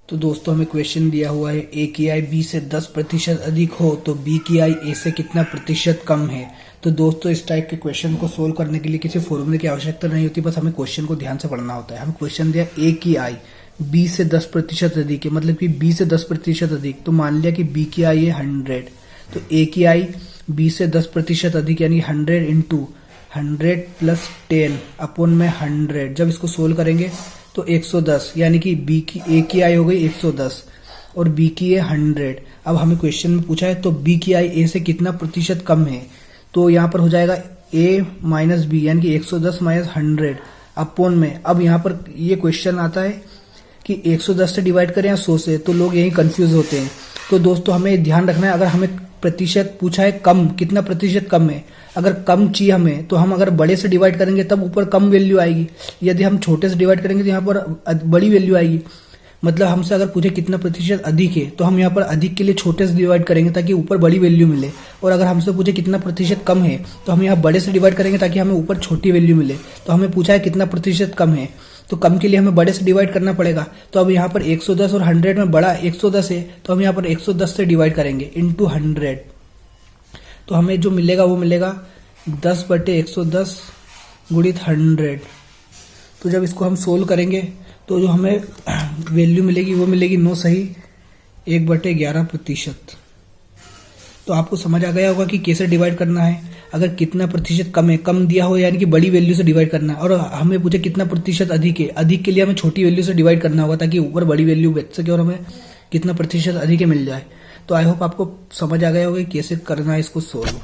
तो दोस्तों हमें क्वेश्चन दिया हुआ है ए की आई बी से 10% अधिक हो तो बी की आई ए से कितना प्रतिशत कम है। तो दोस्तों इस टाइप के क्वेश्चन को सोल्व करने के लिए किसी फॉर्मूले की आवश्यकता नहीं होती, बस हमें क्वेश्चन को ध्यान से पढ़ना होता है। हमें क्वेश्चन दिया ए की आई बी से 10% अधिक है, मतलब कि बी से 10% अधिक। तो मान लिया कि बी की आई है 100, तो ए की आई बी से 10% अधिक यानी 100 इंटू 100 प्लस 10 अपॉन में 100। जब इसको सोल्व करेंगे तो 110 यानी कि बी की ए की आई हो गई 110 और बी की है 100। अब हमें क्वेश्चन में पूछा है तो बी की आई ए से कितना प्रतिशत कम है, तो यहाँ पर हो जाएगा ए माइनस बी यानी कि 110 माइनस 100 अपॉन में। अब यहाँ पर ये क्वेश्चन आता है कि 110 से डिवाइड करें या 100 से, तो लोग यही कंफ्यूज होते हैं। तो दोस्तों हमें ध्यान रखना है, अगर हमें प्रतिशत पूछा है कम, कितना प्रतिशत कम है, अगर कम चाहिए हमें तो हम अगर बड़े से डिवाइड करेंगे तब ऊपर कम वैल्यू आएगी, यदि हम छोटे से डिवाइड करेंगे तो यहाँ पर बड़ी वैल्यू आएगी। मतलब हमसे अगर पूछे कितना प्रतिशत अधिक है तो हम यहाँ पर अधिक के लिए छोटे से डिवाइड करेंगे ताकि ऊपर बड़ी वैल्यू मिले, और अगर हमसे पूछे कितना प्रतिशत कम है तो हम यहाँ बड़े से डिवाइड करेंगे ताकि हमें ऊपर छोटी वैल्यू मिले। तो हमें पूछा है कितना प्रतिशत कम है, तो कम के लिए हमें बड़े से डिवाइड करना पड़ेगा। तो अब यहाँ पर 110 और 100 में बड़ा 110 है, तो हम यहाँ पर 110 से डिवाइड करेंगे इंटू 100। तो हमें जो मिलेगा वो मिलेगा 10/110 गुणित 100। तो जब इसको हम सोल्व करेंगे तो जो हमें वैल्यू मिलेगी वो मिलेगी 9 सही 1/11%। तो आपको समझ आ गया होगा कि कैसे डिवाइड करना है। अगर कितना प्रतिशत कम है, कम दिया हो यानी कि बड़ी वैल्यू से डिवाइड करना है, और हमें पूछे कितना प्रतिशत अधिक है, अधिक के लिए हमें छोटी वैल्यू से डिवाइड करना होगा ताकि ऊपर बड़ी वैल्यू बच सके और हमें कितना प्रतिशत अधिक है मिल जाए। तो आई होप आपको समझ आ गया होगा कैसे करना है इसको सोल्व।